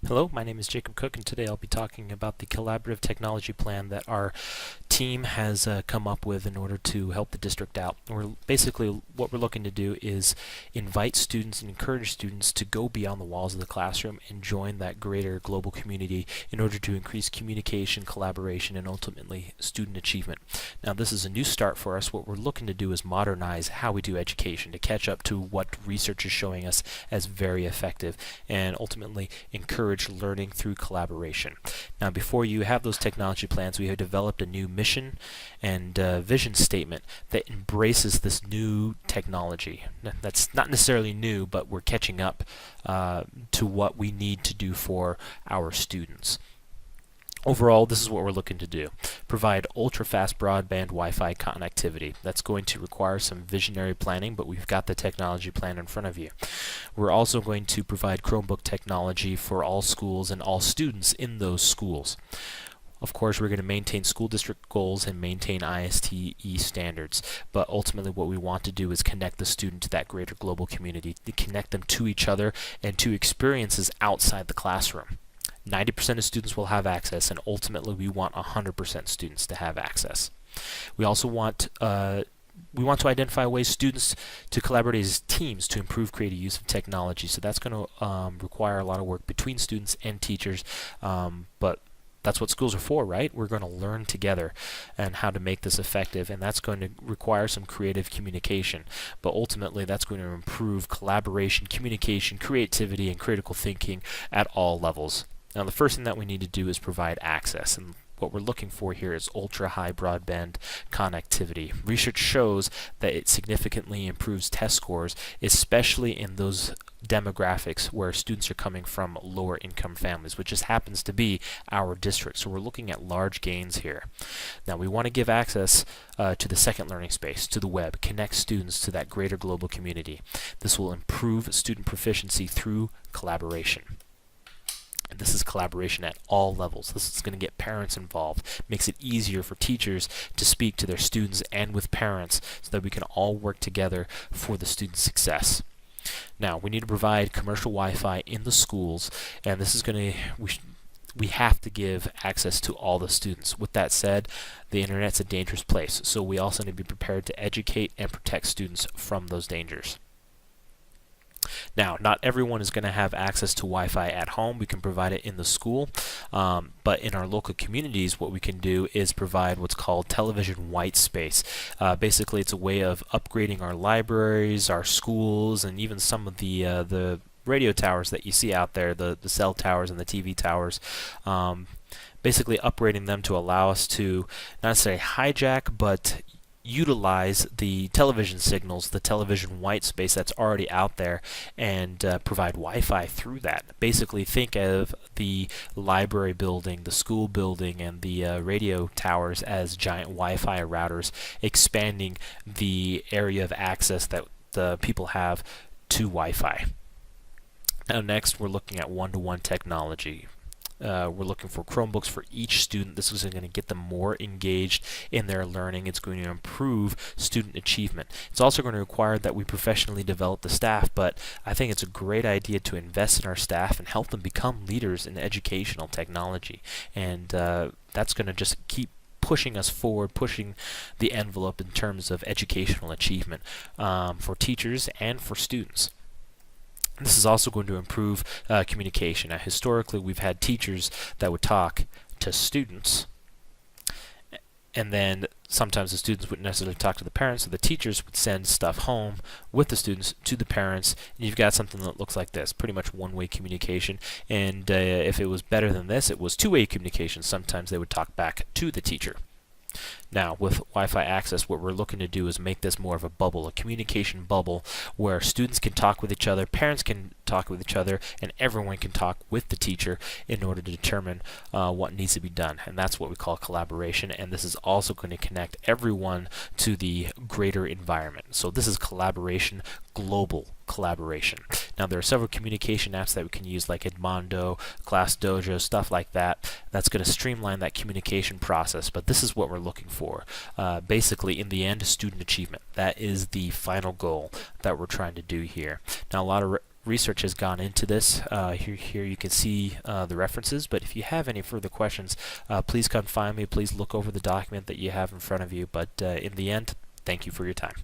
Hello, my name is Jacob Cook, and today I'll be talking about the collaborative technology plan that our team has come up with in order to help the district out. What we're looking to do is invite students and encourage students to go beyond the walls of the classroom and join that greater global community in order to increase communication, collaboration, and ultimately student achievement. Now, this is a new start for us. What we're looking to do is modernize how we do education to catch up to what research is showing us as very effective and ultimately encourage learning through collaboration. Now, before you have those technology plans, we have developed a new mission and vision statement that embraces this new technology. That's not necessarily new, but we're catching up to what we need to do for our students. Overall, this is what we're looking to do. Provide ultra-fast broadband Wi-Fi connectivity. That's going to require some visionary planning, but we've got the technology plan in front of you. We're also going to provide Chromebook technology for all schools and all students in those schools. Of course, we're going to maintain school district goals and maintain ISTE standards, but ultimately what we want to do is connect the student to that greater global community, to connect them to each other and to experiences outside the classroom. 90% of students will have access, and ultimately we want 100% students to have access. We also want to identify ways students to collaborate as teams to improve creative use of technology. So that's going to require a lot of work between students and teachers, but that's what schools are for, right? We're going to learn together and how to make this effective, and that's going to require some creative communication. But ultimately, that's going to improve collaboration, communication, creativity, and critical thinking at all levels. Now, the first thing that we need to do is provide access, and what we're looking for here is ultra-high broadband connectivity. Research shows that it significantly improves test scores, especially in those demographics where students are coming from lower income families, which just happens to be our district. So we're looking at large gains here. Now, we want to give access to the second learning space, to the web, connect students to that greater global community. This will improve student proficiency through collaboration. And this is collaboration at all levels. This is going to get parents involved. Makes it easier for teachers to speak to their students and with parents so that we can all work together for the student's success. Now, we need to provide commercial Wi-Fi in the schools, and this is going to we have to give access to all the students. With that said, the internet's a dangerous place, so we also need to be prepared to educate and protect students from those dangers. Now, not everyone is going to have access to Wi-Fi at home. We can provide it in the school, but in our local communities, what we can do is provide what's called television white space. Basically, it's a way of upgrading our libraries, our schools, and even some of the radio towers that you see out there, the cell towers and the TV towers. Basically, upgrading them to allow us to not necessarily hijack, but utilize the television signals, the television white space that's already out there, and provide Wi-Fi through that. Basically, think of the library building, the school building, and the radio towers as giant Wi-Fi routers, expanding the area of access that the people have to Wi-Fi. Now, next, we're looking at one-to-one technology. We're looking for Chromebooks for each student. This is going to get them more engaged in their learning. It's going to improve student achievement. It's also going to require that we professionally develop the staff, but I think it's a great idea to invest in our staff and help them become leaders in educational technology. And that's going to just keep pushing us forward, pushing the envelope in terms of educational achievement for teachers and for students. This is also going to improve communication. Now, historically, we've had teachers that would talk to students, and then sometimes the students wouldn't necessarily talk to the parents, so the teachers would send stuff home with the students to the parents, and you've got something that looks like this, pretty much one-way communication. And if it was better than this, it was two-way communication. Sometimes they would talk back to the teacher. Now, with Wi-Fi access, what we're looking to do is make this more of a bubble, a communication bubble, where students can talk with each other, parents can talk with each other, and everyone can talk with the teacher in order to determine what needs to be done. And that's what we call collaboration, and this is also going to connect everyone to the greater environment. So this is collaboration, global collaboration. Now, there are several communication apps that we can use, like Edmodo, ClassDojo, stuff like that. That's going to streamline that communication process, but this is what we're looking for. Basically, in the end, student achievement. That is the final goal that we're trying to do here. Now, a lot of research has gone into this. Here you can see the references, but if you have any further questions, please come find me. Please look over the document that you have in front of you. But in the end, thank you for your time.